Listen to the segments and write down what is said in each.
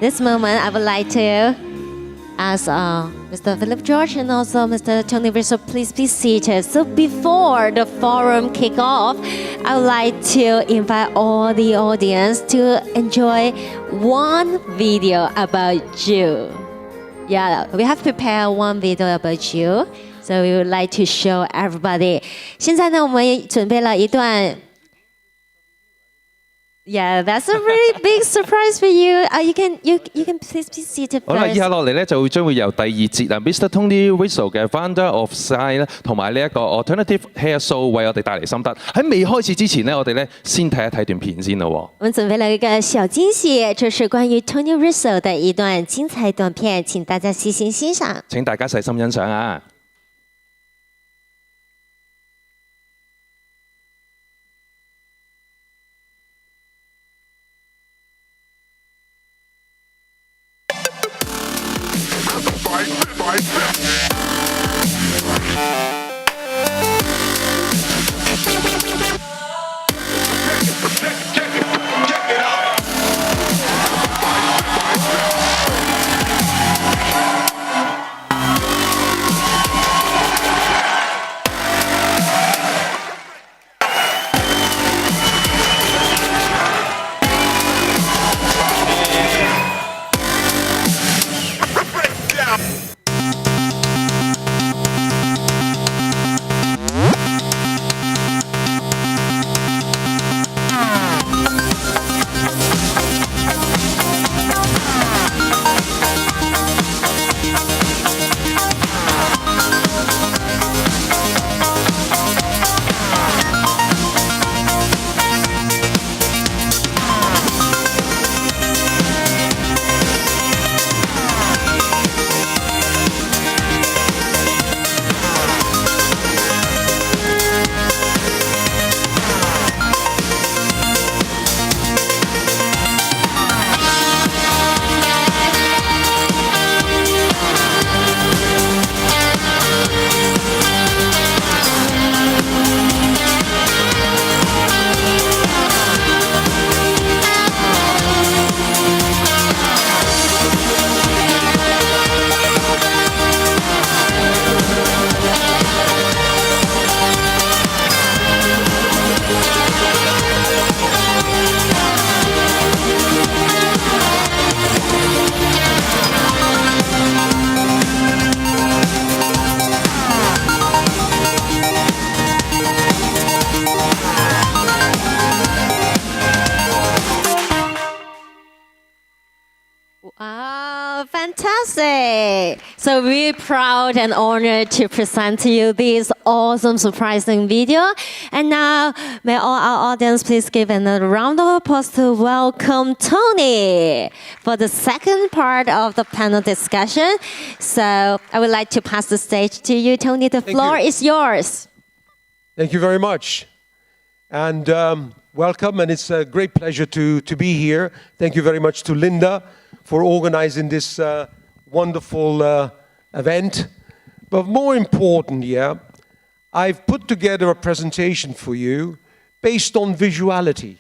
this moment, I would like to ask Mr. Philip George and also Mr. Tony Rizzo, please be seated. So before the forum kick off, I would like to invite all the audience to enjoy one video about you. Yeah, we have prepared one video about you, so we would like to show everybody. 现在呢，我们准备了一段。Yeah, that's a really big surprise for you. You can please be seated first. 好啦，以下落嚟咧將會由第二節Mr. Tony Rizzo 嘅 Founder of Sai 咧，同埋呢一個 Alternative Hair Show 為我哋帶嚟心得。喺未開始之前呢，我哋咧先睇一睇段片先咯。我們準備了一個小驚喜，這是關於 Tony Rizzo 的一段精彩短片，請大家細心欣賞。請大家細心欣賞啊！Wow, fantastic! So we're proud and honored to present to you this awesome, surprising video. And now, may all our audience please give another round of applause to welcome Tony for the second part of the panel discussion. So I would like to pass the stage to you, Tony. The floor is yours. Thank you very much. And welcome, and it's a great pleasure to be here. Thank you very much to Linda for organizing this wonderful event. But more important, I've put together a presentation for you based on visuality,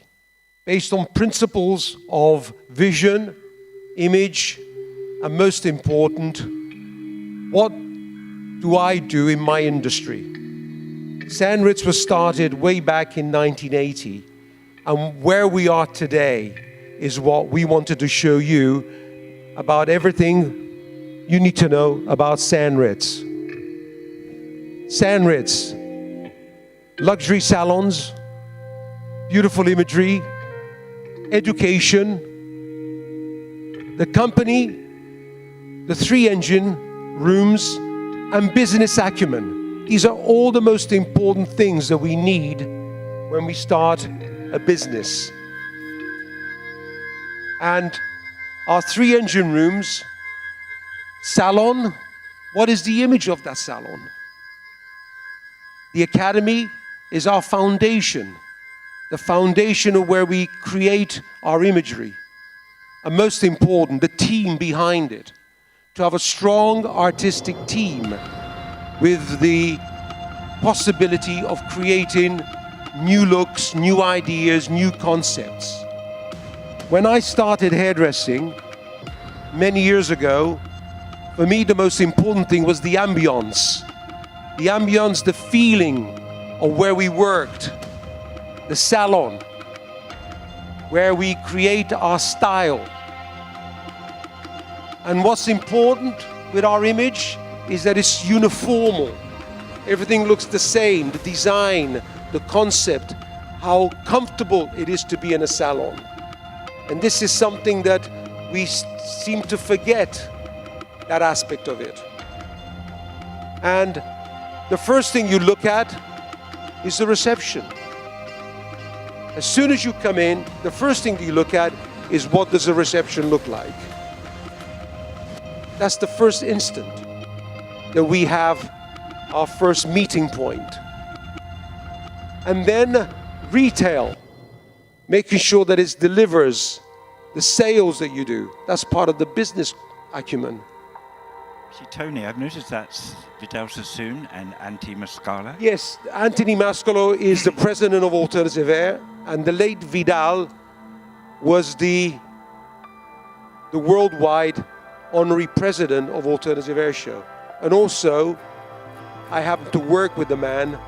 based on principles of vision, image, and most important, what do I do in my industry? Sandritz was started way back in 1980, and where we are today is what we wanted to show you about everything you need to know about Sandritz. Sandritz, luxury salons, beautiful imagery, education, the company, the 3-engine rooms, and business acumen. These are all the most important things that we need when we start a business. And our 3-engine rooms, salon, what is the image of that salon? The academy is our foundation, the foundation of where we create our imagery. And most important, the team behind it. To have a strong artistic team with the possibility of creating new looks, new ideas, new concepts. When I started hairdressing many years ago, for me the most important thing was the ambience. The ambience, the feeling of where we worked, the salon, where we create our style. And what's important with our image is that it's uniformal. Everything looks the same, the design, the concept, how comfortable it is to be in a salon. And this is something that we seem to forget, that aspect of it. And the first thing you look at is the reception. As soon as you come in, the first thing that you look at is what does the reception look like. That's the first instant that we have our first meeting point. And then retail, making sure that it delivers the sales that you do. That's part of the business acumen. See, Tony, I've noticed that's Vidal Sassoon and Anthony Mascala. Yes, Anthony Mascolo is the president of Alternative Air, and the late Vidal was the worldwide honorary president of Alternative Air Show. And also, I happened to work with the man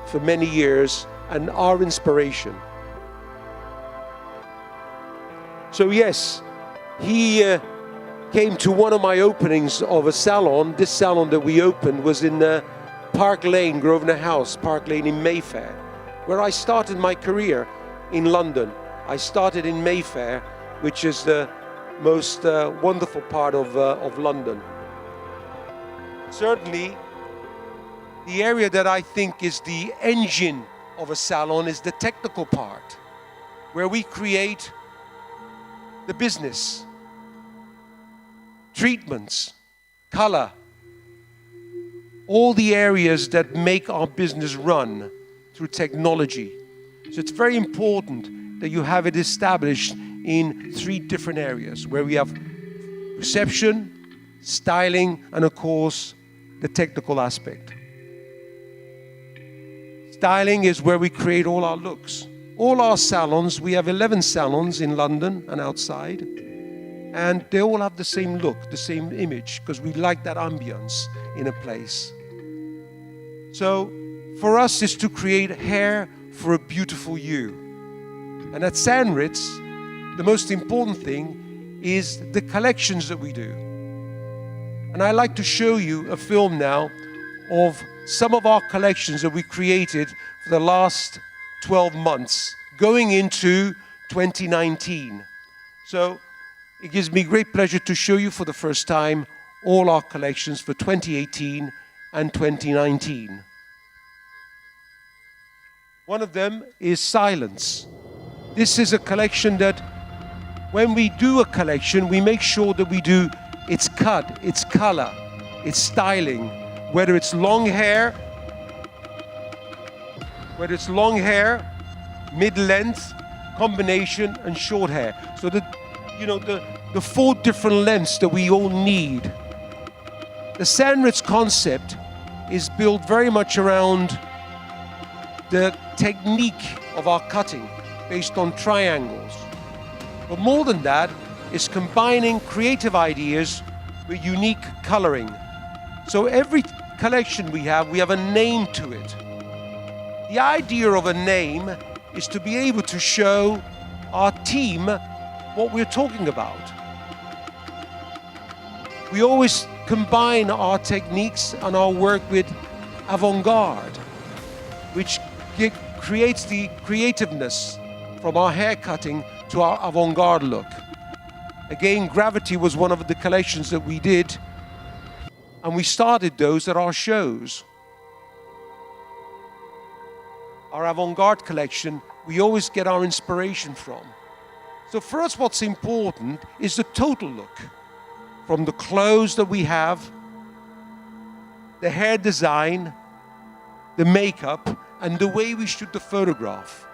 for many years and our inspiration. So yes, he came to one of my openings of a salon. This salon that we opened was in Park Lane, Grosvenor House, Park Lane in Mayfair, where I started my career in London. I started in Mayfair, which is the most wonderful part of London. Certainly, the area that I think is the engine of a salon is the technical part, where we create the business, treatments, color, all the areas that make our business run through technology. So it's very important that you have it established in 3 different areas, where we have reception, styling, and of course, the technical aspect. Styling is where we create all our looks. All our salons, we have 11 salons in London and outside, and they all have the same look, the same image, because we like that ambience in a place. So for us, it's to create hair for a beautiful you. And at Sandritz, the most important thing is the collections that we do. And I'd like to show you a film now of some of our collections that we created for the last 12 months, going into 2019. So it gives me great pleasure to show you for the first time all our collections for 2018 and 2019. One of them is Silence. This is a collection that when we do a collection, we make sure that we do its cut, its color, its styling, whether it's long hair, mid-length, combination, and short hair. So the 4 different lengths that we all need. The Sandritz concept is built very much around the technique of our cutting based on triangles. But more than that, it's combining creative ideas with unique coloring. So every collection we have a name to it. The idea of a name is to be able to show our team what we're talking about. We always combine our techniques and our work with avant-garde, which creates the creativeness from our hair cutting to our avant-garde look. Again, Gravity was one of the collections that we did, and we started those at our shows. Our avant-garde collection, we always get our inspiration from. So for us, what's important is the total look. From the clothes that we have, the hair design, the makeup, and the way we shoot the photograph.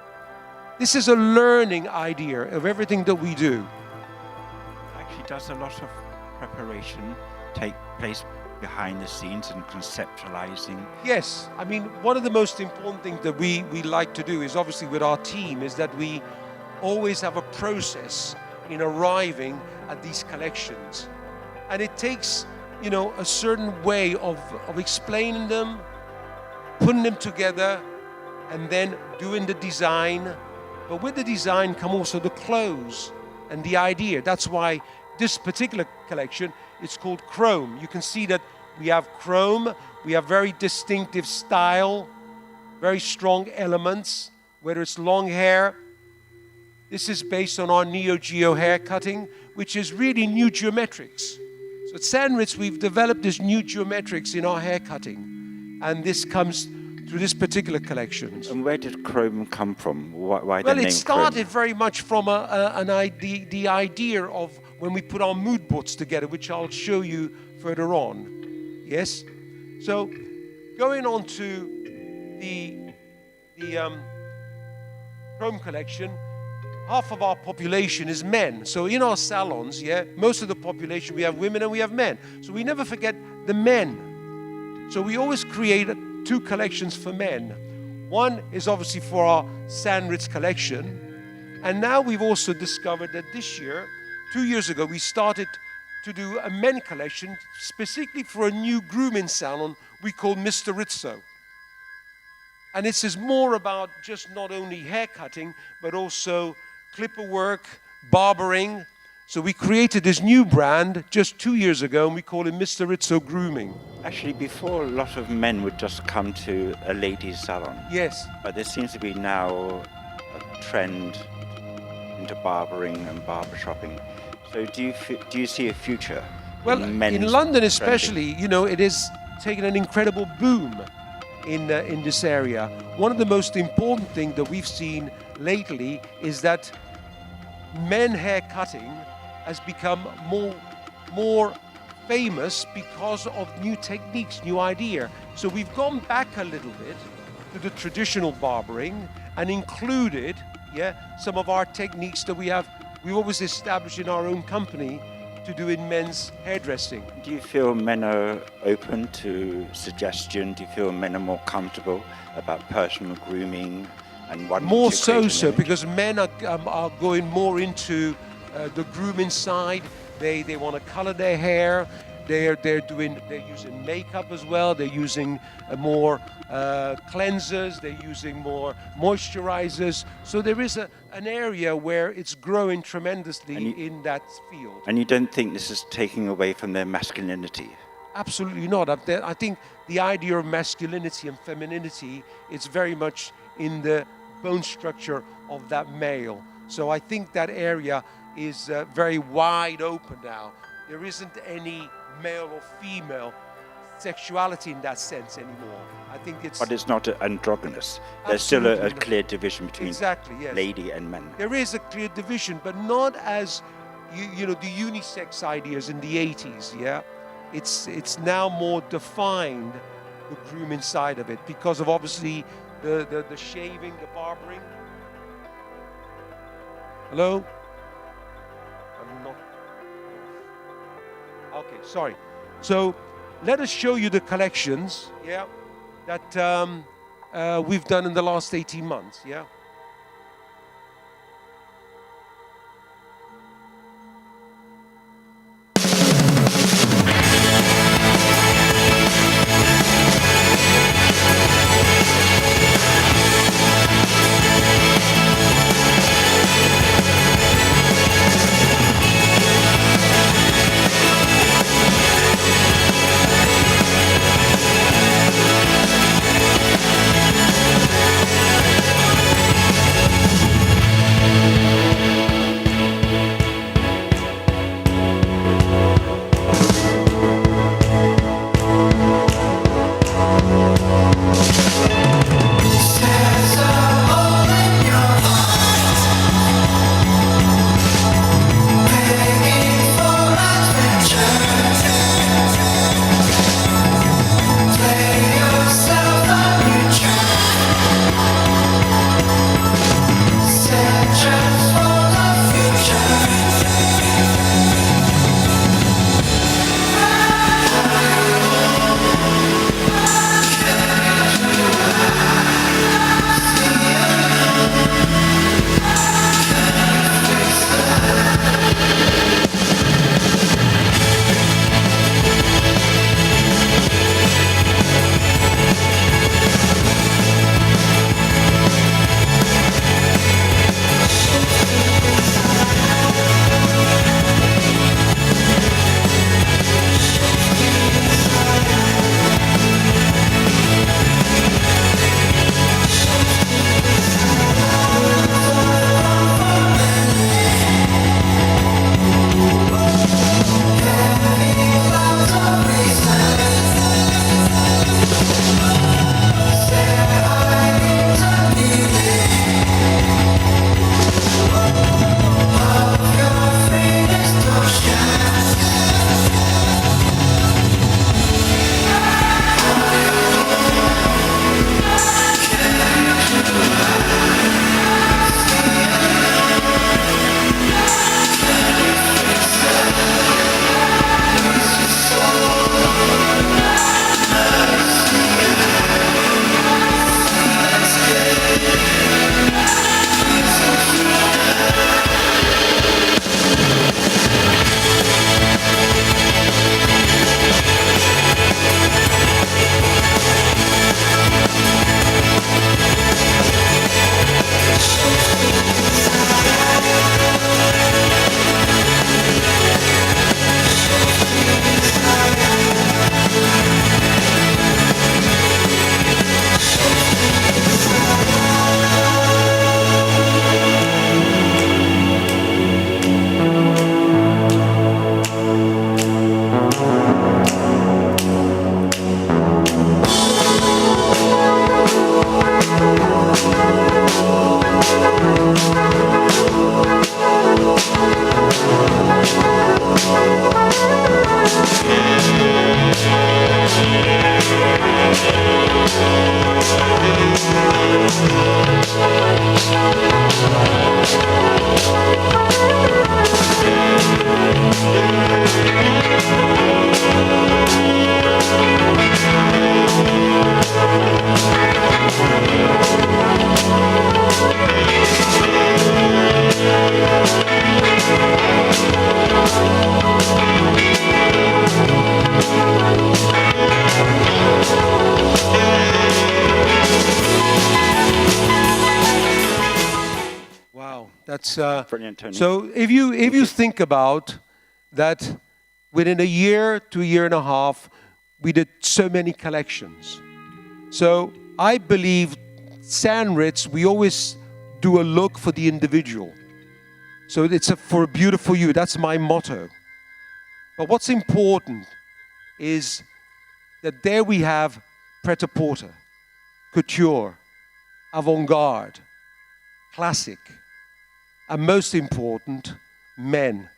This is a learning idea of everything that we do. Actually, does a lot of preparation take place behind the scenes and conceptualizing? Yes, I mean, one of the most important things that we like to do is obviously with our team is that we always have a process in arriving at these collections. And it takes, you know, a certain way of explaining them, putting them together, and then doing the design. But with the design come also the clothes and the idea. That's why this particular collection is called Chrome. You can see that we have chrome, we have very distinctive style, very strong elements, whether it's long hair. This is based on our Neo Geo hair cutting, which is really new geometrics. So at Sandritz, we've developed this new geometrics in our hair cutting, and this comes through this particular collection. And where did chrome come from? Why the name Well, chrome? it started very much from the idea of when we put our mood boards together, which I'll show you further on. Yes? So, going on to the Chrome collection, half of our population is men. So in our salons, yeah, most of the population, we have women and we have men. So we never forget the men. So we always create 2 collections for men. One is obviously for our Sandritz collection. And now we've also discovered that this year, 2 years ago, we started to do a men collection specifically for a new grooming salon we call Mr. Rizzo. And this is more about just not only hair cutting, but also clipper work, barbering. So we created this new brand just 2 years ago, and we call it Mr. Rizzo Grooming. Actually, before, a lot of men would just come to a ladies' salon. Yes. But there seems to be now a trend into barbering and barbershopping. So do you see a future Well, in men's in London trending? especially, you know, it is taken an incredible boom in this area. One of the most important things that we've seen lately is that men hair cutting has become more famous because of new techniques, new idea. So we've gone back a little bit to the traditional barbering and included, some of our techniques that we've always established in our own company to do in men's hairdressing. Do you feel men are open to suggestion? Do you feel men are more comfortable about personal grooming and wanting More to create an image? because men are going more into the grooming side. They want to color their hair. They're using makeup as well. They're using more cleansers. They're using more moisturizers. So there is an area where it's growing tremendously in that field. And you don't think this is taking away from their masculinity? Absolutely not. I think the idea of masculinity and femininity is very much in the bone structure of that male. So I think that area is very wide open now. There isn't any male or female sexuality in that sense anymore. I think it's... But it's not androgynous. There's still a Absolutely. clear division between Exactly, yes. lady and man. There is a clear division, but not as, you know, the unisex ideas in the 80s, yeah? It's now more defined, the grooming side of it, because of obviously the shaving, the barbering. Hello? I'm not... Okay, sorry. So let us show you the collections, that we've done in the last 18 months, yeah? It's Brilliant, Tony. So if you think about that, within a year to a year and a half, we did so many collections. So I believe Sandritz, we always do a look for the individual. So it's for a beautiful you. That's my motto. But what's important is that there we have pret-a-porter, couture, avant-garde, classic, and most important, men.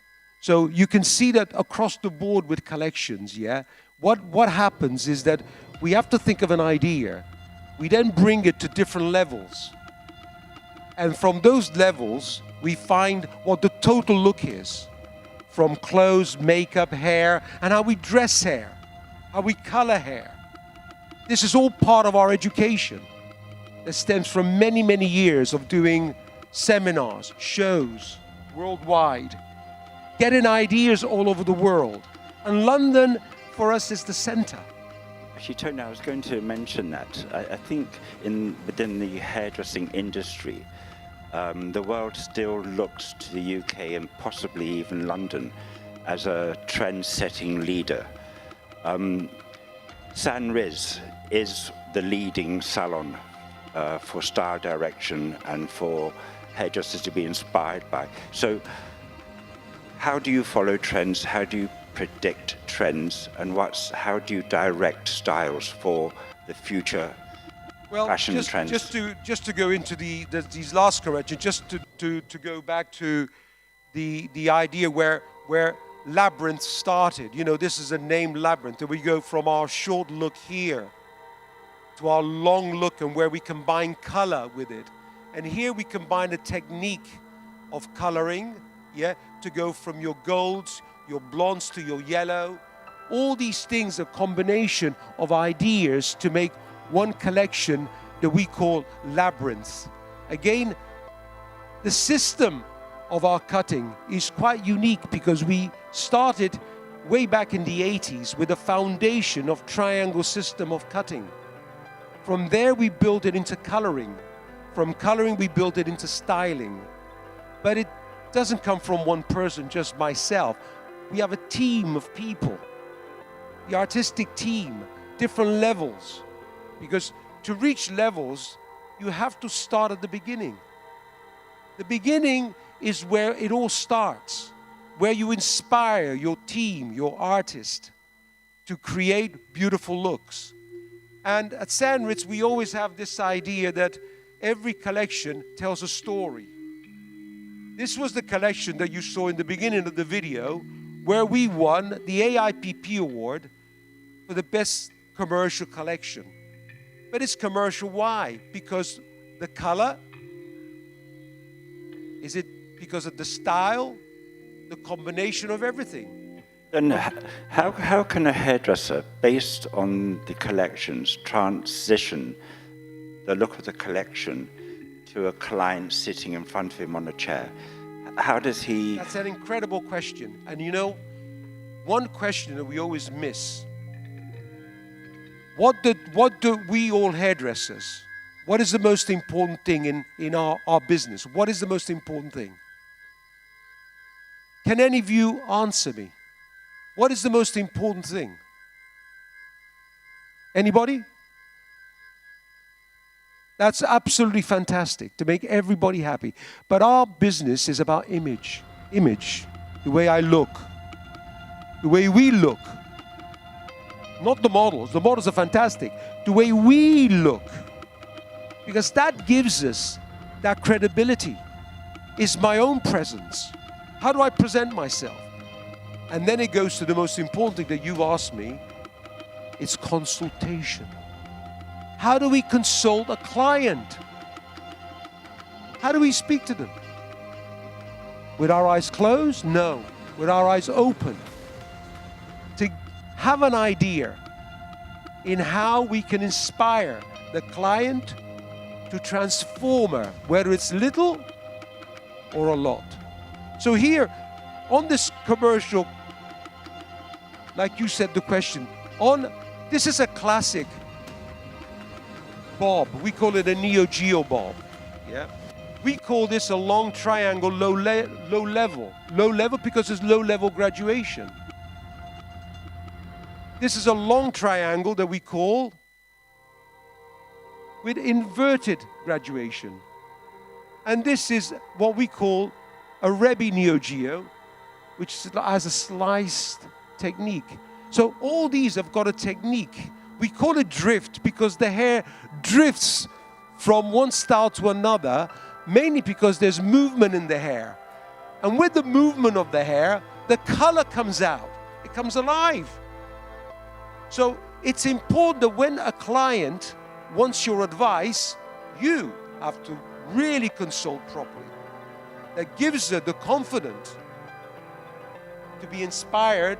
So you can see that across the board with collections, yeah? What happens is that we have to think of an idea. We then bring it to different levels. And from those levels, we find what the total look is. From clothes, makeup, hair, and how we dress hair, how we color hair. This is all part of our education that stems from many, many years of doing seminars, shows, worldwide, getting ideas all over the world. And London, for us, is the center. Actually, Tony, I was going to mention that. I think within the hairdressing industry, the world still looks to the UK and possibly even London as a trend-setting leader. Sandritz is the leading salon for style direction and for hairdressers to be inspired by. So how do you follow trends? How do you predict trends? And how do you direct styles for the future fashion trends? Just to go into these last corrections, just to go back to the idea where Labyrinth started. You know, this is a name Labyrinth, and we go from our short look here to our long look, and where we combine color with it. And here we combine a technique of coloring, yeah, to go from your golds, your blondes to your yellow. All these things are a combination of ideas to make one collection that we call Labyrinth. Again, the system of our cutting is quite unique because we started way back in the 80s with a foundation of triangle system of cutting. From there we built it into coloring. From coloring we built it into styling. But it doesn't come from one person, just myself. We have a team of people, the artistic team, different levels. Because to reach levels, you have to start at the beginning. The beginning is where it all starts, where you inspire your team, your artist, to create beautiful looks. And at Sandritz, we always have this idea that every collection tells a story. This was the collection that you saw in the beginning of the video, where we won the AIPP award for the best commercial collection. But it's commercial, why? Because the color? Is it because of the style? The combination of everything? Then how can a hairdresser, based on the collections, transition the look of the collection to a client sitting in front of him on a chair? How does he... That's an incredible question. And you know, one question that we always miss. What do we all hairdressers, what is the most important thing in our business? What is the most important thing? Can any of you answer me? What is the most important thing? Anybody? That's absolutely fantastic, to make everybody happy. But our business is about image. Image, the way I look, the way we look. Not the models. The models are fantastic. The way we look. Because that gives us that credibility. Is my own presence. How do I present myself? And then it goes to the most important thing that you've asked me. It's consultation. How do we consult a client? How do we speak to them? With our eyes closed? No. With our eyes open. To have an idea in how we can inspire the client to transform her, whether it's little or a lot. So here, on this commercial, like you said the question, this is a classic bob. We call it a Neo Geo bob. Yeah. We call this a long triangle, low level. Low level because it's low level graduation. This is a long triangle that we call with inverted graduation. And this is what we call a Rebbe Neo Geo, which has a sliced technique. So all these have got a technique. We call it drift because the hair drifts from one style to another, mainly because there's movement in the hair. And with the movement of the hair, the color comes out. It comes alive. So it's important that when a client wants your advice, you have to really consult properly. That gives her the confidence to be inspired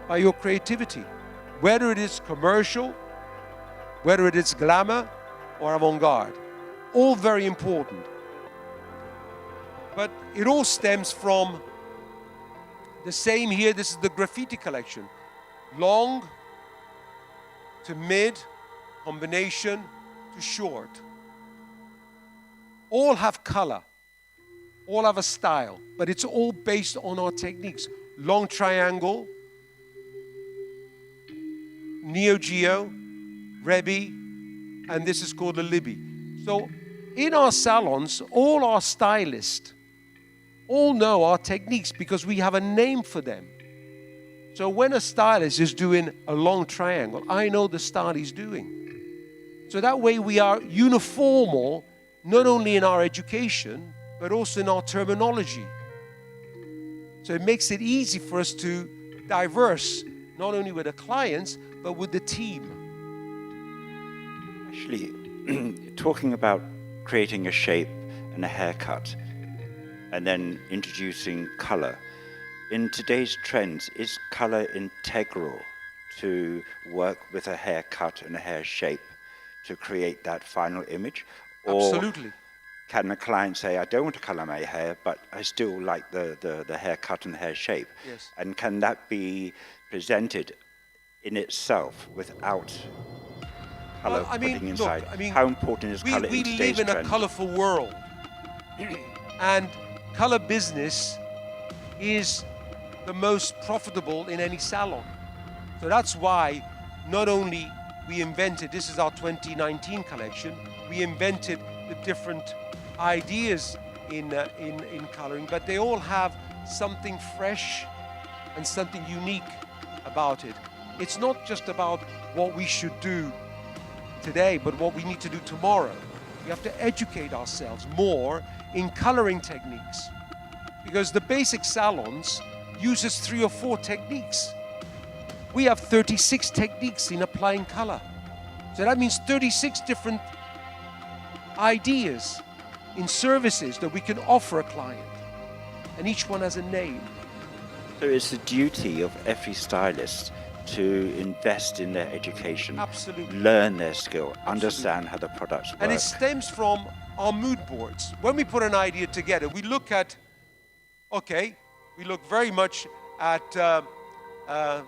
by your creativity, whether it is commercial, whether it is glamour or avant-garde. All very important. But it all stems from the same here. This is the graffiti collection. Long to mid, combination to short. All have color, all have a style, but it's all based on our techniques. Long triangle, Neo Geo, Rebbe, and this is called a Libby. So in our salons, all our stylists all know our techniques because we have a name for them. So when a stylist is doing a long triangle, I know the style he's doing. So that way we are uniformal, not only in our education, but also in our terminology. So it makes it easy for us to diverse, not only with the clients, but with the team. Actually, talking about creating a shape and a haircut, and then introducing color. In today's trends, is color integral to work with a haircut and a hair shape to create that final image? Or Absolutely. can a client say, I don't want to color my hair, but I still like the haircut and the hair shape? Yes. And can that be presented in itself without color putting inside? How important is color in today's We live in trend? a colorful world. And color business is the most profitable in any salon. So that's why not only we invented, this is our 2019 collection, we invented the different ideas in coloring, but they all have something fresh and something unique about it. It's not just about what we should do today, but what we need to do tomorrow. We have to educate ourselves more in coloring techniques, because the basic salons uses 3 or 4 techniques. We have 36 techniques in applying color. So that means 36 different ideas in services that we can offer a client. And each one has a name. So it's the duty of every stylist to invest in their education, Absolutely. learn their skill, understand how the products work. And it stems from our mood boards. When we put an idea together, we look at, we look very much at,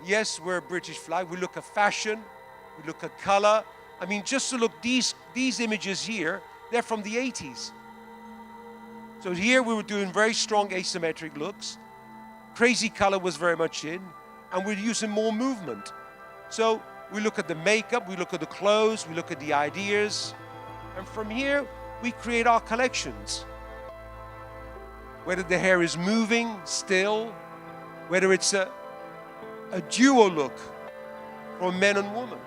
yes, we're a British flag. We look at fashion, we look at color. I mean, just to look, these images here, they're from the 80s. So here we were doing very strong asymmetric looks. Crazy color was very much in, and we're using more movement. So we look at the makeup, we look at the clothes, we look at the ideas, and from here we create our collections. Whether the hair is moving, still, whether it's a duo look for men and women.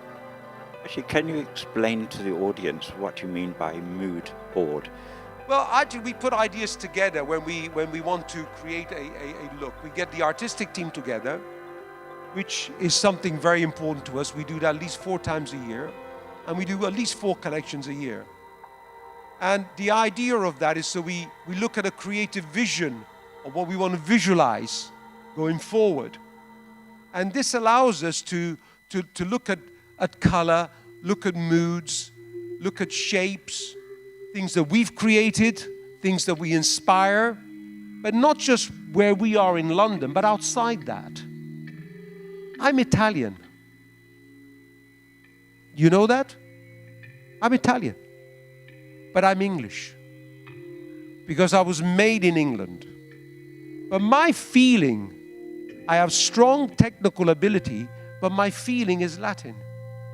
Actually, can you explain to the audience what you mean by mood board? Well, actually, we put ideas together when we want to create a look. We get the artistic team together, which is something very important to us. We do that at least 4 times a year, and we do at least 4 collections a year. And the idea of that is so we look at a creative vision of what we want to visualize going forward. And this allows us to look at color, look at moods, look at shapes, things that we've created, things that we inspire, but not just where we are in London, but outside that. I'm Italian. You know that? I'm Italian, but I'm English. because I was made in England. But my feeling, I have strong technical ability, but my feeling is Latin.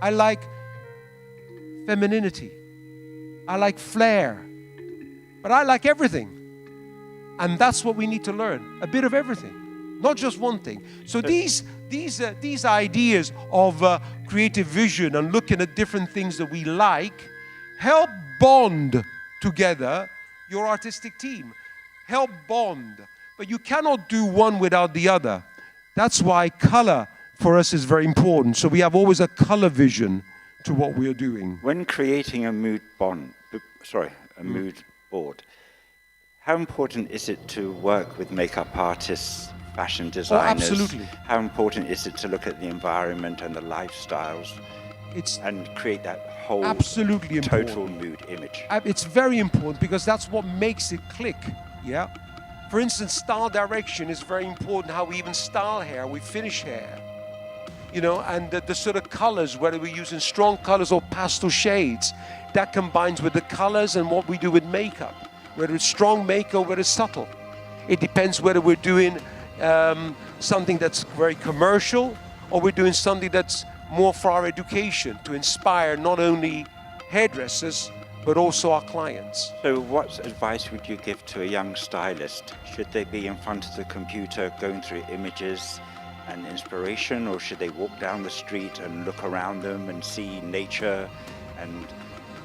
I like femininity. I like flair. But I like everything. And that's what we need to learn. A bit of everything, not just one thing. So these ideas of creative vision and looking at different things that we like help bond together your artistic team. Help bond. But you cannot do one without the other. That's why color for us is very important. So we have always a color vision to what we are doing. When creating a mood board, how important is it to work with makeup artists, fashion designers? Absolutely. How important is it to look at the environment and the lifestyles and create that whole absolutely total mood image? It's very important because that's what makes it click, yeah? For instance, style direction is very important, how we even style hair, we finish hair. You know, and the sort of colors, whether we're using strong colors or pastel shades, that combines with the colors and what we do with makeup. Whether it's strong makeup or whether it's subtle. It depends whether we're doing something that's very commercial or we're doing something that's more for our education to inspire not only hairdressers but also our clients. So what advice would you give to a young stylist? Should they be in front of the computer going through images and inspiration, or should they walk down the street and look around them and see nature and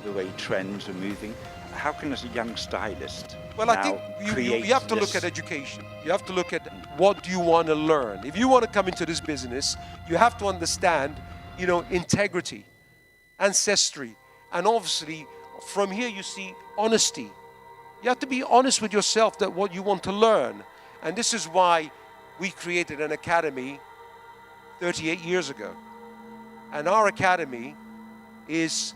the way trends are moving? How can a young stylist I think you have to look at education. You have to look at what do you want to learn. If you want to come into this business, you have to understand, you know, integrity, ancestry, and obviously from here you see honesty. You have to be honest with yourself that what you want to learn. And this is why we created an academy 38 years ago. And our academy is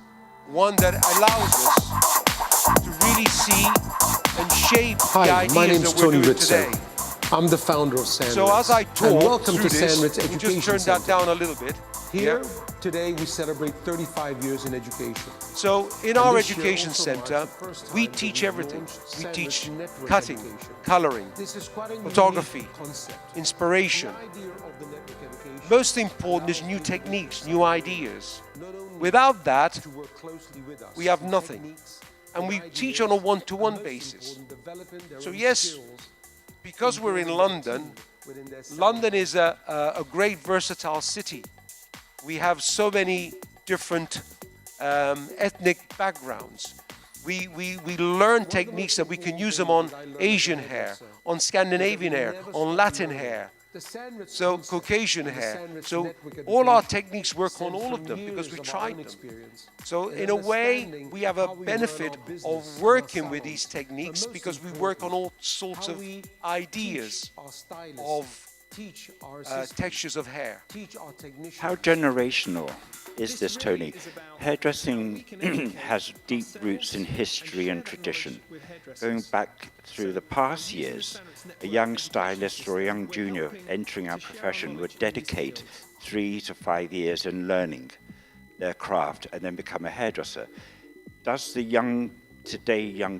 one that allows us to really see and shape the ideas my name's that we're Tony doing Rizzo. today. I'm the founder of Sandritz. So as I talk welcome through to this, Sandritz you Education just turn that Center. down a little bit. Here, Yeah. today, we celebrate 35 years in education. So in our this year education also center, marks the first we time teach that everything. launched We Sandritz teach Network cutting, Education. coloring, This is quite a unique photography, concept. inspiration. The idea of the network education Most important is new techniques, new ideas. not only Without that, to work closely with us, we have in nothing. techniques, And in we ideas, teach on a one-to-one and most basis. important, developing their So own yes, skills because we're in London, within their London is a great versatile city. We have so many different ethnic backgrounds. We learn techniques that we can use them on Asian hair, on Scandinavian hair, on Latin hair, so Caucasian hair. So all our techniques work on all of them because we tried them. So in a way, we have a benefit of working with these techniques because we work on all sorts of ideas of textures of hair. How generational is this, Tony? Hairdressing has deep roots in history and tradition. Going back through the past years, a young stylist or a young junior entering our profession would dedicate 3 to 5 years in learning their craft and then become a hairdresser. Does the young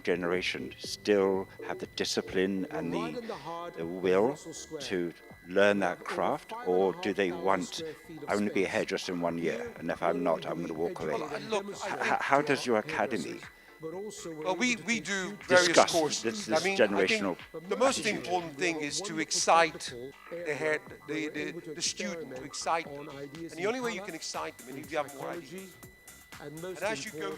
generation still have the discipline and the will to learn that craft, or do they want, I want to be a hairdresser in 1 year, and if I'm not, I'm going to walk away? How does your academy Well, we do various discuss courses. this I think generational the most attitude? important thing is to excite the student, to excite them. And the only way you can excite them is if you have more ideas. And as you go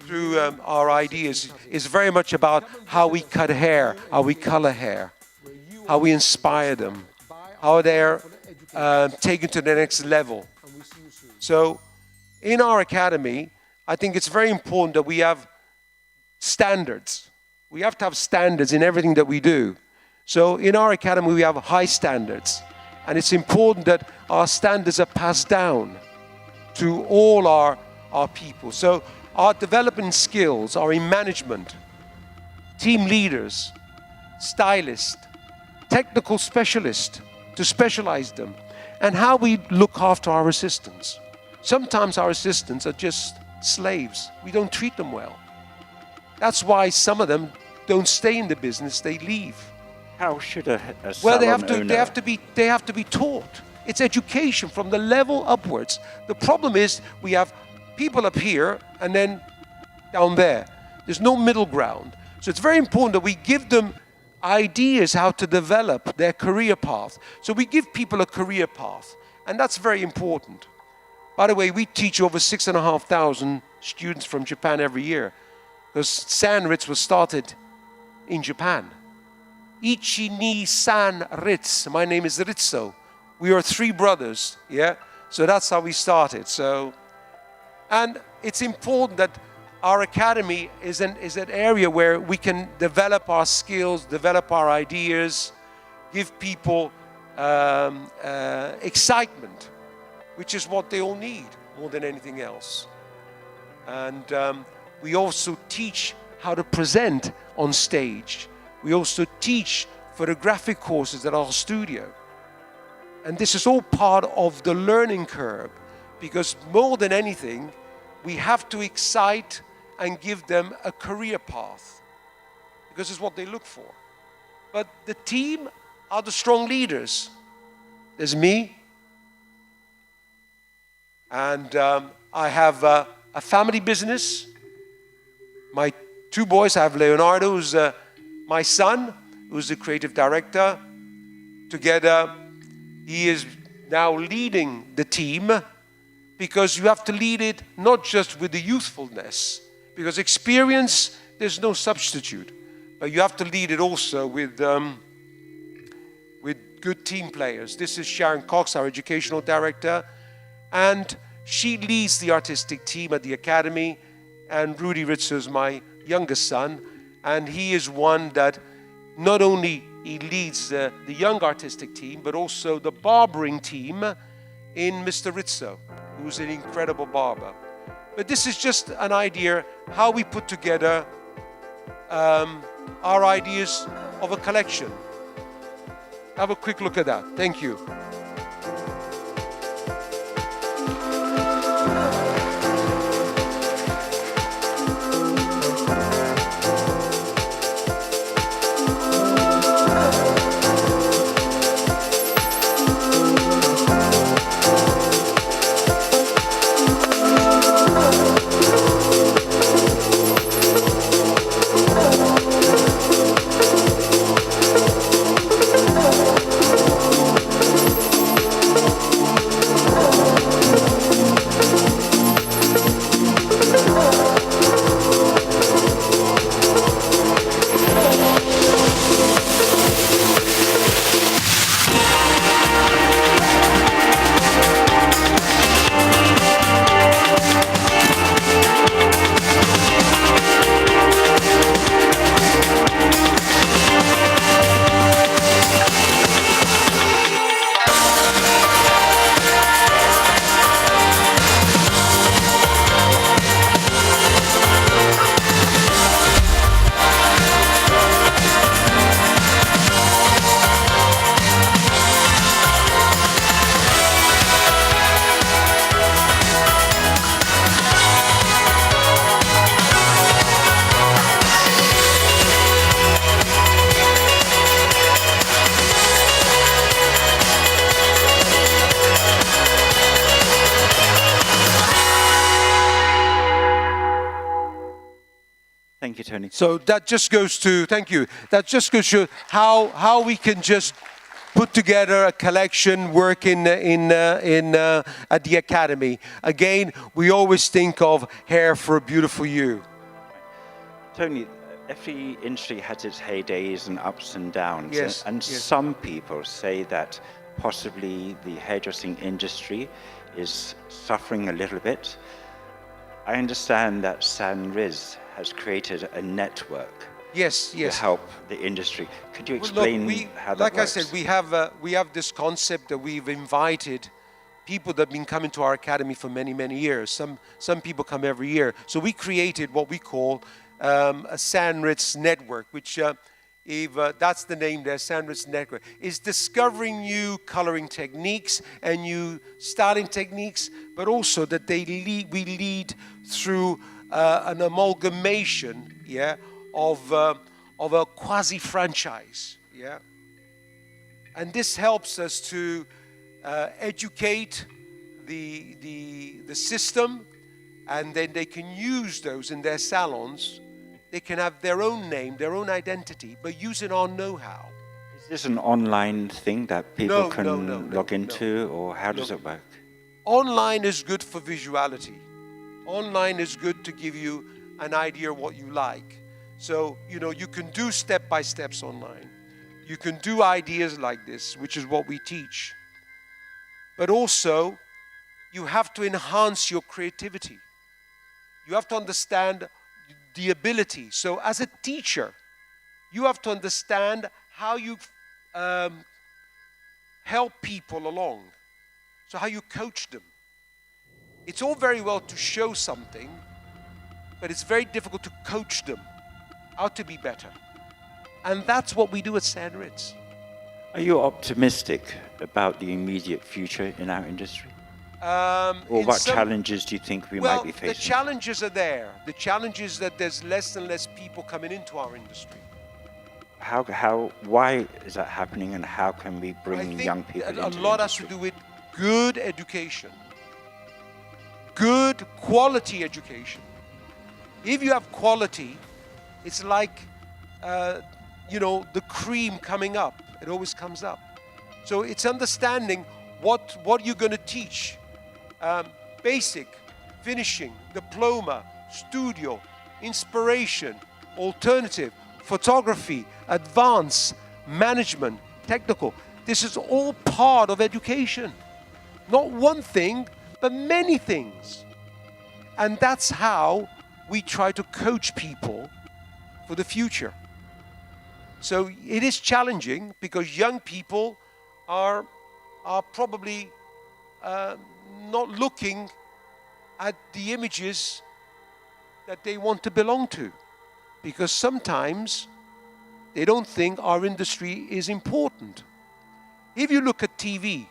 through our ideas, is very much about how we cut hair, how we color hair, how we inspire them, how they're taken to the next level. So in our academy, I think it's very important that we have standards. We have to have standards in everything that we do. So in our academy, we have high standards. And it's important that our standards are passed down to all our people. So our development skills are in management, team leaders, stylists, technical specialists, to specialize them, and how we look after our assistants. Sometimes our assistants are just slaves. We don't treat them well. That's why some of them don't stay in the business, they leave. How should a Well, salon they owner... have to be taught. It's education from the level upwards. The problem is we have people up here and then down there. There's no middle ground. So it's very important that we give them ideas how to develop their career path. So we give people a career path, and that's very important. By the way, we teach over 6,500 students from Japan every year, because Sanritz was started in Japan. Ichi ni San Ritz. My name is Rizzo. We are 3 brothers, yeah? So that's how we started. And it's important that our academy is an area where we can develop our skills, develop our ideas, give people excitement, which is what they all need more than anything else. And we also teach how to present on stage. We also teach photographic courses at our studio. And this is all part of the learning curve, because more than anything, we have to excite and give them a career path, because it's what they look for. But the team are the strong leaders. There's me, and I have a family business. My 2 boys, I have Leonardo, who's my son, who's the creative director. Together, he is now leading the team, because you have to lead it not just with the youthfulness, because experience, there's no substitute, but you have to lead it also with good team players. This is Sharon Cox, our educational director, and she leads the artistic team at the academy, and Rudy Rizzo is my youngest son, and he is one that not only he leads the young artistic team, but also the barbering team in Mr. Rizzo, who's an incredible barber. But this is just an idea how we put together our ideas of a collection. Have a quick look at that. Thank you. Thank you, Tony. So that just goes to, thank you, that just goes to how we can just put together a collection, work at the academy. Again, we always think of hair for a beautiful you. Tony, every industry has its heydays and ups and downs. Yes, And yes. some people say that possibly the hairdressing industry is suffering a little bit. I understand that Sanriz has created a network Yes, to yes. help the industry. Could you Well, explain look, how that like works? I said, we have this concept that we've invited people that have been coming to our academy for many, many years. Some people come every year. So we created what we call a Sanritz network, which that's the name there, Sanritz network, is discovering new coloring techniques and new styling techniques, but also that we lead through an amalgamation, yeah, of a quasi-franchise. Yeah. And this helps us to educate the system, and then they can use those in their salons. They can have their own name, their own identity, but using our know-how. Is this an online thing that people can No, log into, or how does No. it work? Online is good for visuality. Online is good to give you an idea of what you like. So, you can do step-by-steps online. You can do ideas like this, which is what we teach. But also, you have to enhance your creativity. You have to understand the ability. So as a teacher, you have to understand how you help people along. So how you coach them. It's all very well to show something, but it's very difficult to coach them how to be better. And that's what we do at St. Ritz. Are you optimistic about the immediate future in our industry? Or what challenges do you think we might be facing? The challenges are there. The challenge is that there's less and less people coming into our industry. Why is that happening, and how can we bring young people into the industry? A lot has to do with good education. Good quality education. If you have quality, it's like, the cream coming up. It always comes up. So it's understanding what you're going to teach. Basic, finishing, diploma, studio, inspiration, alternative, photography, advanced, management, technical. This is all part of education. Not one thing, but many things. And that's how we try to coach people for the future. So it is challenging because young people are probably not looking at the images that they want to belong to, because sometimes they don't think our industry is important. If you look at TV,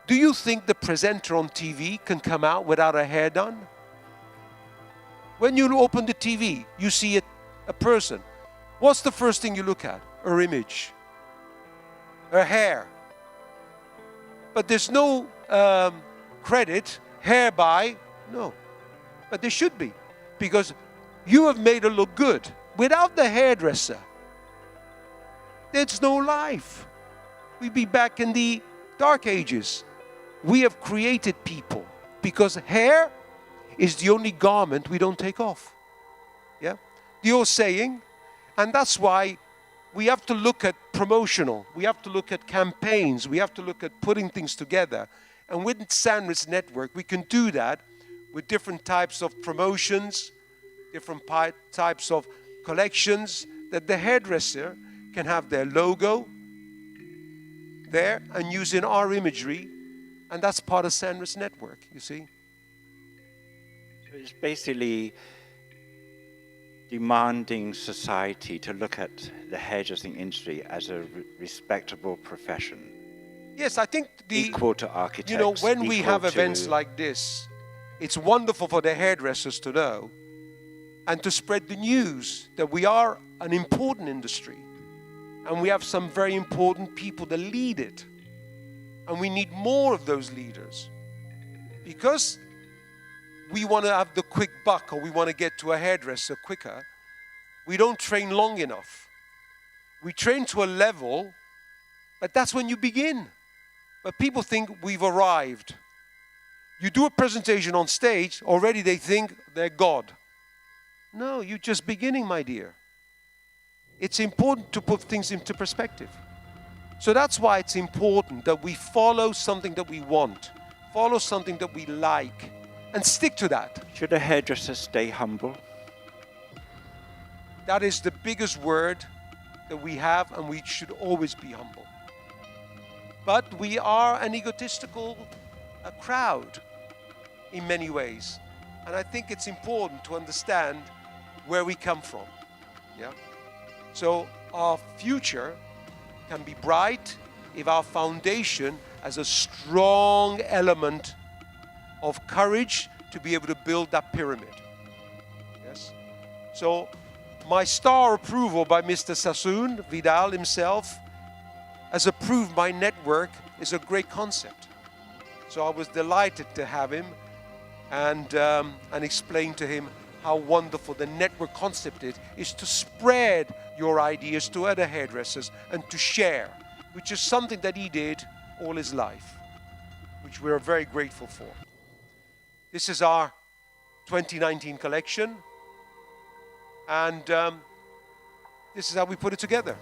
do you think the presenter on TV can come out without her hair done? When you open the TV, you see a person. What's the first thing you look at? Her image, her hair. But there's no credit, hair by, no. But there should be, because you have made her look good. Without the hairdresser, there's no life. We'd be back in the dark ages. We have created people because hair is the only garment we don't take off. Yeah? The old saying, and that's why we have to look at promotional, we have to look at campaigns, we have to look at putting things together. And with St. Ritz Network, we can do that with different types of promotions, different types of collections, that the hairdresser can have their logo there and using our imagery, and that's part of St. Ritz Network, you see. So it's basically demanding society to look at the hairdressing industry as a respectable profession. Yes, I think equal to architects. When we have events like this, it's wonderful for the hairdressers to know and to spread the news that we are an important industry and we have some very important people that lead it. And we need more of those leaders, because we want to have the quick buck, or we want to get to a hairdresser quicker. We don't train long enough. We train to a level, but that's when you begin. But people think we've arrived. You do a presentation on stage, already they think they're God. No, you're just beginning, my dear. It's important to put things into perspective. So that's why it's important that we follow something that we want, follow something that we like, and stick to that. Should a hairdresser stay humble? That is the biggest word that we have, and we should always be humble. But we are an egotistical crowd in many ways. And I think it's important to understand where we come from. Yeah? So our future can be bright if our foundation has a strong element of courage to be able to build that pyramid. Yes? So my star approval by Mr. Sassoon Vidal himself has approved my network is a great concept. So I was delighted to have him and explain to him how wonderful the network concept is to spread your ideas to other hairdressers and to share, which is something that he did all his life, which we are very grateful for. This is our 2019 collection, and this is how we put it together.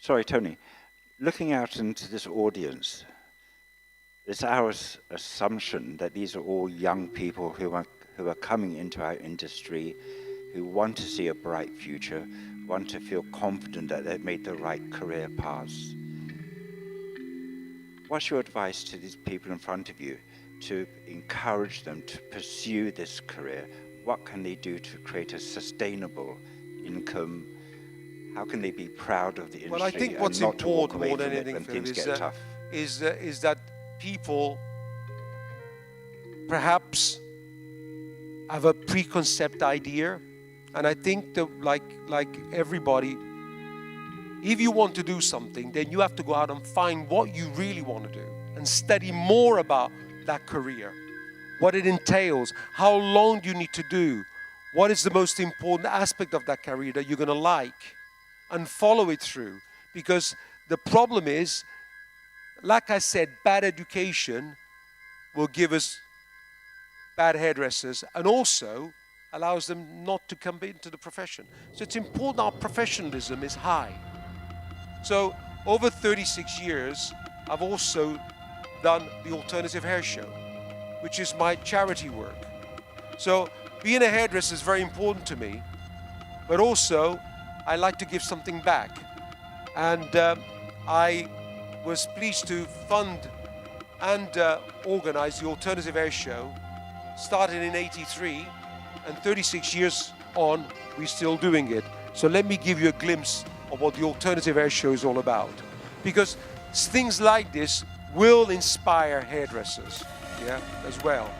Sorry, Tony. Looking out into this audience, it's our assumption that these are all young people who are coming into our industry, who want to see a bright future, want to feel confident that they've made the right career paths. What's your advice to these people in front of you to encourage them to pursue this career? What can they do to create a sustainable income? How can they be proud of the industry? Well, I think what's and not to walk important away more than from it anything, when Philip, things get tough? is that people perhaps have a preconceived idea, and I think that like everybody, if you want to do something, then you have to go out and find what you really want to do and study more about that career, what it entails, how long you need to do, what is the most important aspect of that career that you're going to like, and follow it through. Because the problem is, like I said, bad education will give us bad hairdressers and also allows them not to come into the profession. So it's important our professionalism is high. So over 36 years, I've also done the Alternative Hair Show, which is my charity work. So being a hairdresser is very important to me, but also I like to give something back. And I was pleased to fund and organize the Alternative Hair Show, started in '83, and 36 years on, we're still doing it. So let me give you a glimpse of what the Alternative Hair Show is all about. Because things like this will inspire hairdressers, yeah, as well.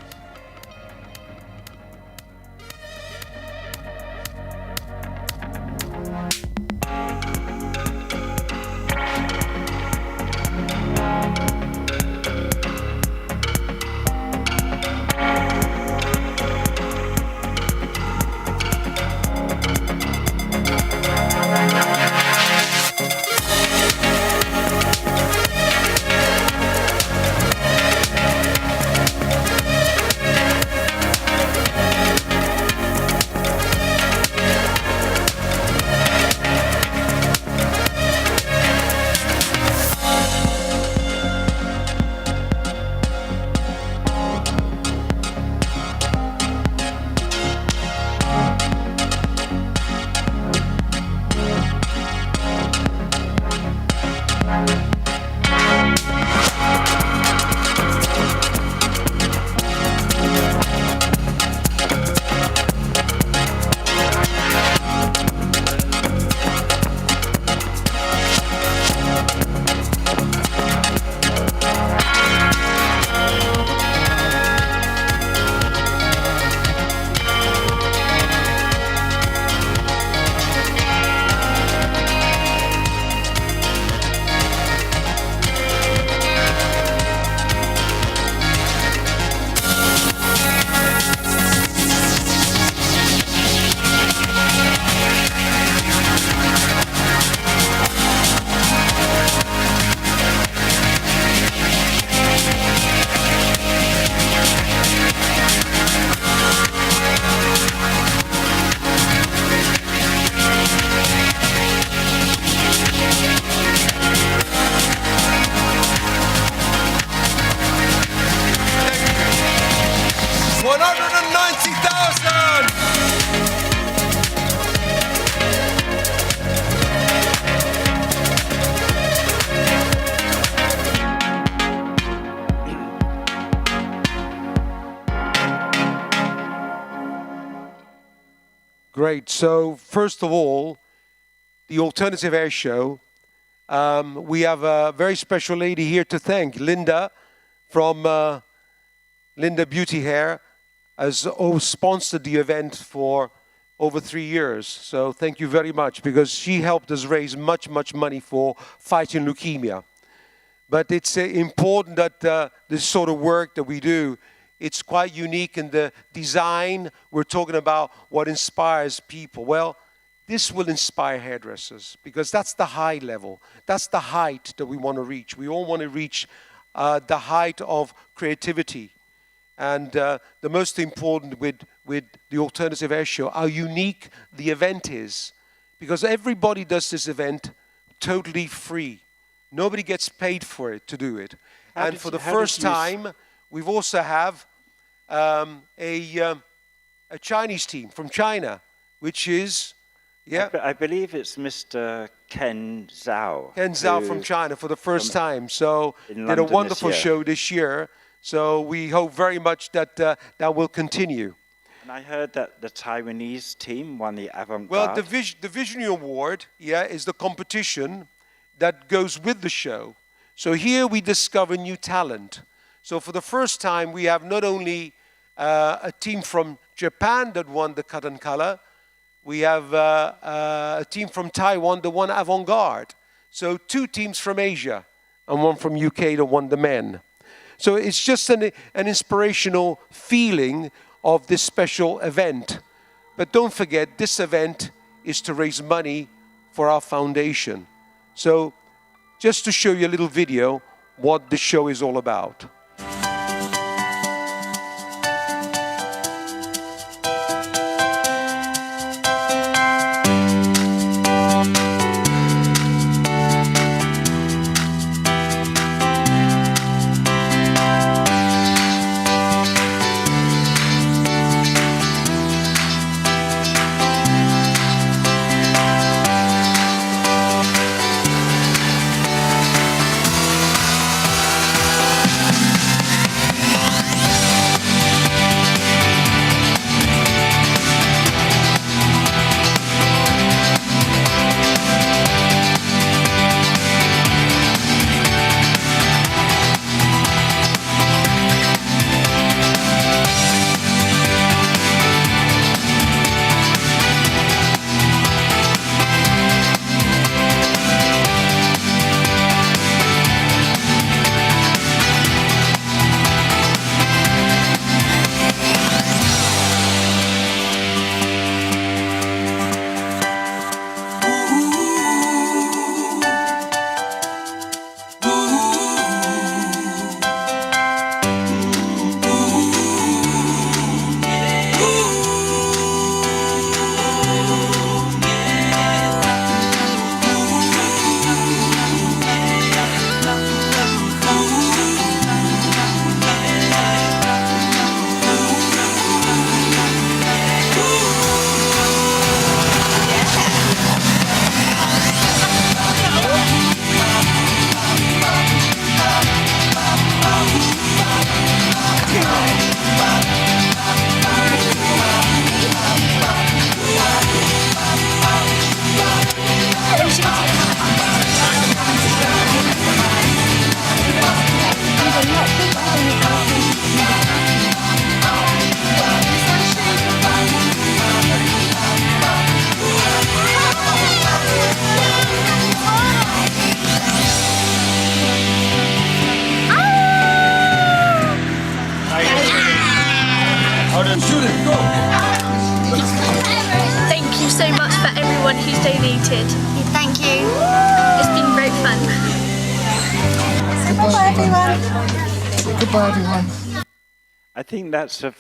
Great. So first of all, the Alternative Air Show. We have a very special lady here to thank, Linda from Linda Beauty Hair, has sponsored the event for over 3 years. So thank you very much, because she helped us raise much money for fighting leukemia. But it's important that this sort of work that we do, it's quite unique in the design. We're talking about what inspires people. Well, this will inspire hairdressers, because that's the high level. That's the height that we want to reach. We all want to reach the height of creativity. And the most important with the Alternative Air Show, how unique the event is. Because everybody does this event totally free. Nobody gets paid for it to do it. And for the first time, we've also have a Chinese team from China, which is, yeah. I believe it's Mr. Ken Zhao. Ken Zhao from China for the first time. So did a London wonderful this year. show this year. So we hope very much that that will continue. And I heard that the Taiwanese team won the avant-garde. Well, the Visionary Award, yeah, is the competition that goes with the show. So here we discover new talent. So for the first time, we have not only a team from Japan that won the cut and color, we have a team from Taiwan that won avant-garde. So 2 teams from Asia and 1 from UK that won the men. So it's just an inspirational feeling of this special event. But don't forget, this event is to raise money for our foundation. So just to show you a little video what the show is all about. Thank you so much for everyone who's donated. Thank you. It's been great fun. Goodbye, everyone. Goodbye, everyone. I think that's a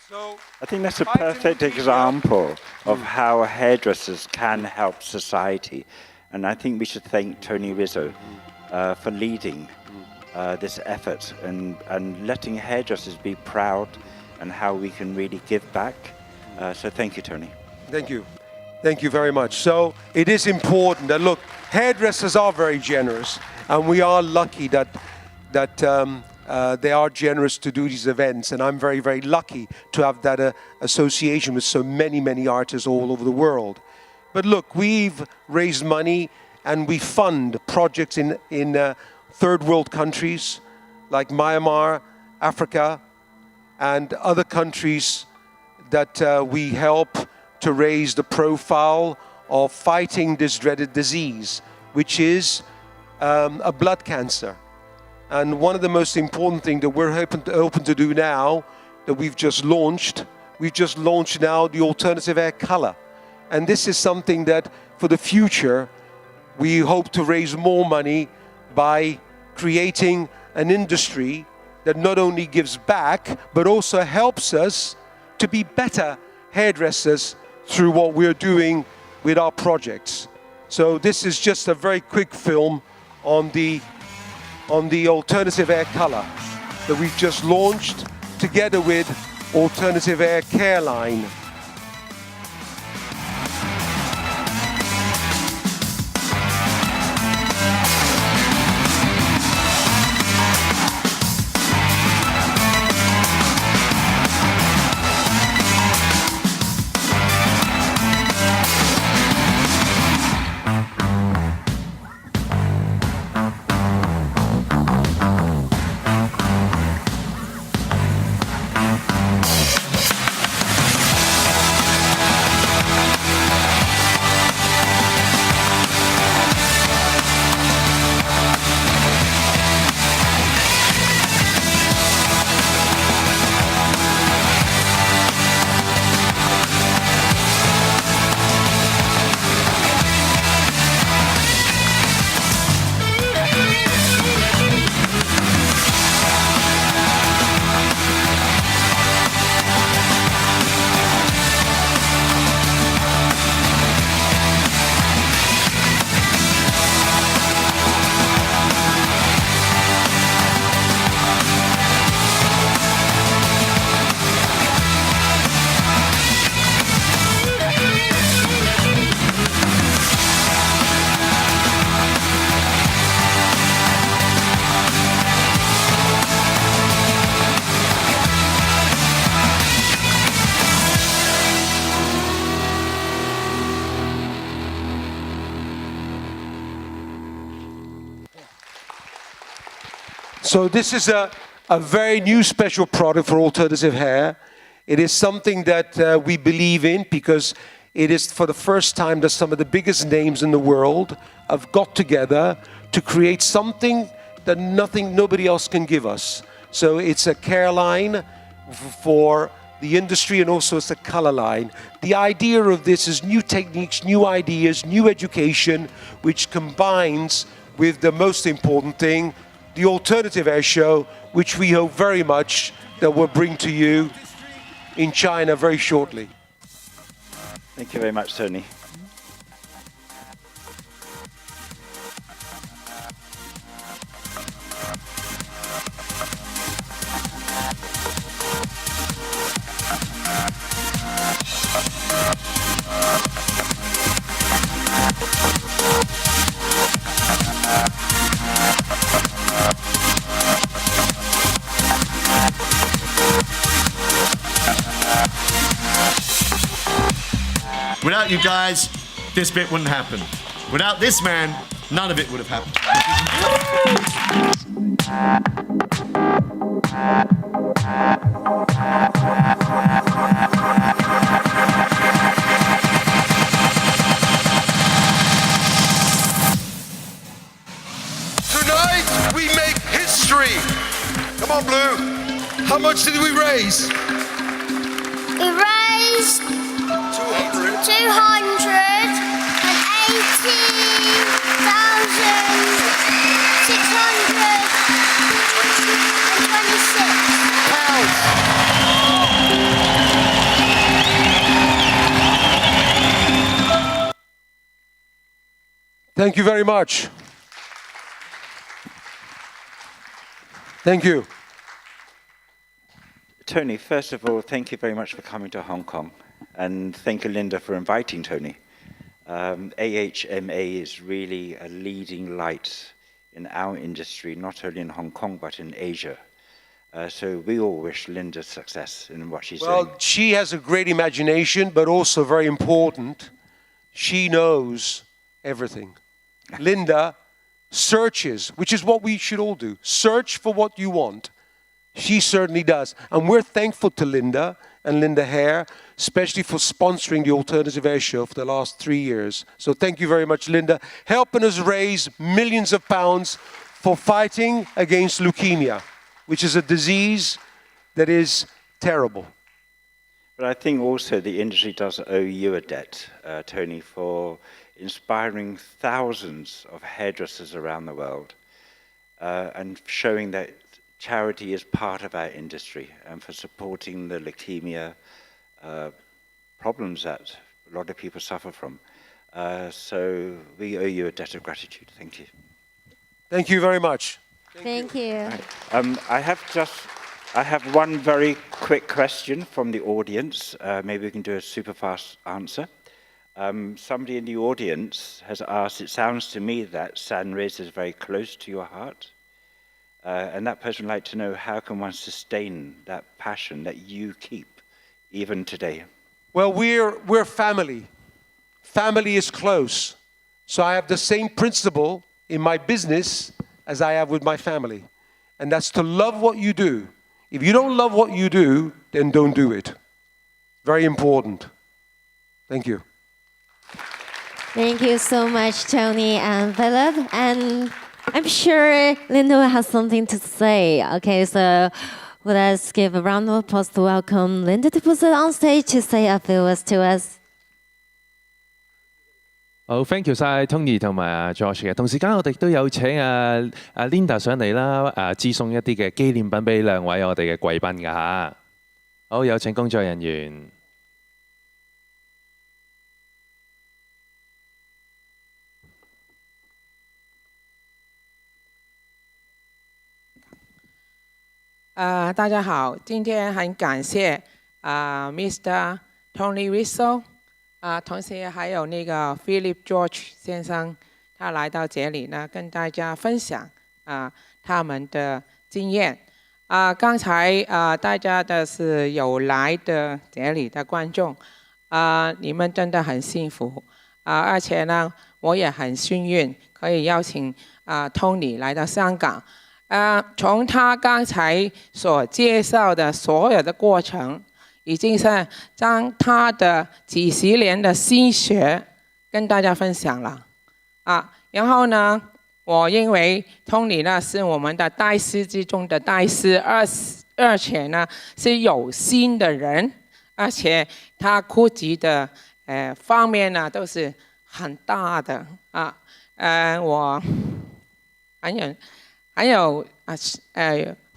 So perfect example of how hairdressers can help society. And I think we should thank Tony Rizzo for leading this effort and letting hairdressers be proud and how we can really give back. So thank you, Tony. Thank you. Thank you very much. So it is important that, look, hairdressers are very generous, and we are lucky that they are generous to do these events, and I'm very, very lucky to have that association with so many, many artists all over the world. But look, we've raised money and we fund projects in third world countries like Myanmar, Africa, and other countries that we help to raise the profile of fighting this dreaded disease, which is a blood cancer. And one of the most important things that we're open to do now, that we've just launched now the alternative hair color. And this is something that for the future, we hope to raise more money by creating an industry that not only gives back, but also helps us to be better hairdressers through what we're doing with our projects. So this is just a very quick film on the alternative hair color that we've just launched together with Alternative Hair Care Line. So this is a very new special product for alternative hair. It is something that we believe in because it is for the first time that some of the biggest names in the world have got together to create something that nobody else can give us. So it's a care line for the industry, and also it's a color line. The idea of this is new techniques, new ideas, new education, which combines with the most important thing, the Alternative Hair Show, which we hope very much that we'll bring to you in China very shortly. Thank you very much, Tony. Without you guys, this bit wouldn't happen. Without this man, none of it would have happened. Tonight, we make history. Come on, Blue. How much did we raise? We raised 218,626 pounds. Thank you very much. Thank you. Tony, first of all, thank you very much for coming to Hong Kong. And thank you, Linda, for inviting Tony. AHMA is really a leading light in our industry, not only in Hong Kong, but in Asia. So we all wish Linda success in what she's doing. Well, she has a great imagination, but also very important, she knows everything. Linda searches, which is what we should all do. Search for what you want. She certainly does. And we're thankful to Linda and Linda Hare, especially for sponsoring the Alternative Air Show for the last 3 years. So thank you very much, Linda, helping us raise millions of pounds for fighting against leukemia, which is a disease that is terrible. But I think also the industry does owe you a debt, Tony, for inspiring thousands of hairdressers around the world and showing that charity is part of our industry and for supporting the leukemia problems that a lot of people suffer from. So we owe you a debt of gratitude. Thank you. Thank you very much. Thank you. I have one very quick question from the audience. Maybe we can do a super fast answer. Somebody in the audience has asked, it sounds to me that San Riz is very close to your heart. And that person would like to know, how can one sustain that passion that you keep even today? Well, we're family. Family is close. So I have the same principle in my business as I have with my family. And that's to love what you do. If you don't love what you do, then don't do it. Very important. Thank you. Thank you so much, Tony and Philip. And I'm sure Linda has something to say. Okay, so let's give a round of applause to welcome Linda to put on stage to say a few words to us. 好，thank you 晒 Tony 同埋阿 George 嘅。同時間我哋都有請阿 Linda 上嚟啦，贈送一啲嘅紀念品俾兩位我哋嘅貴賓㗎嚇。好，有請工作人員。大家好，今天很感谢Mr. Tony Rizzo 同时还有那个 Philip George 先生，他来到这里呢，跟大家分享他们的经验。刚才大家的是有来的这里的观众，你们真的很幸福而且呢，我也很幸运可以邀请Tony 来到香港。从他刚才所介绍的所有的过程，已经是将他的几十年的心血跟大家分享了然后呢，我认为 Tony 呢是我们的大师之中的大师，而且呢是有心的人，而且他顾及的方面呢都是很大的我很有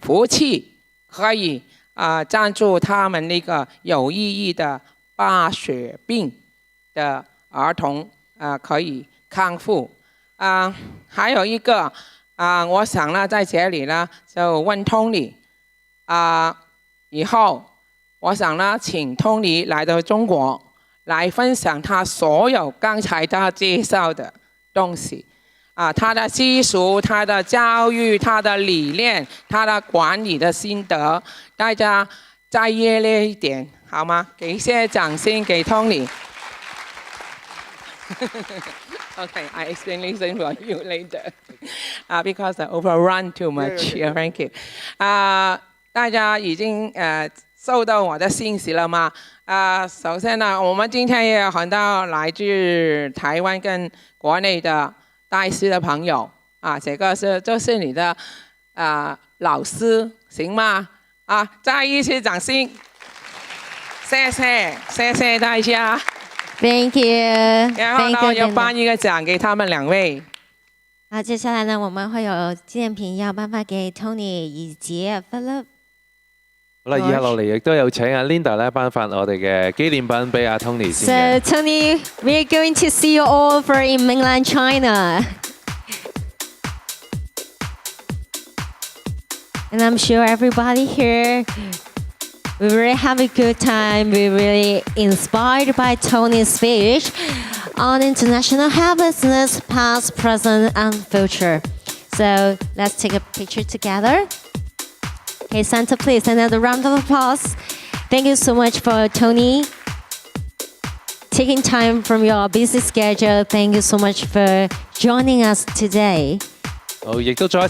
福气可以赞助他们那个有意义的白血病的儿童可以康复还有一个我想呢在这里呢就问 Tony 以后我想呢请 Tony 来到中国来分享他所有刚才他介绍的东西他的技术，他的教育，他的理念，他的管理的心得，大家再热烈一点好吗？给一些掌声给 Tony。Okay, I explain this for you later. Because I overrun too much. Thank you. 大家已经收到我的信息了吗？首先呢，我们今天也有很多来自台湾跟国内的大师的朋友这个就是你的老师，行吗？再一次掌声，谢谢大家。Thank you。然后呢，要颁一个奖给他们两位。接下来呢，我们会有纪念品要颁发给 Tony 以及 Philip。好啦，以下落嚟亦都有請阿 Linda 咧頒發我哋嘅紀念品俾阿 Tony 先嘅。So Tony, we're going to see you all over in mainland China. And I'm sure everybody here, we really have a good time. We're really inspired by Tony's speech on international health business, past, present, and future. So let's take a picture together. Okay, Santa, please, another round of applause. Thank you so much for Tony taking time from your busy schedule. Thank you so much for joining us today. 好，亦都再一次。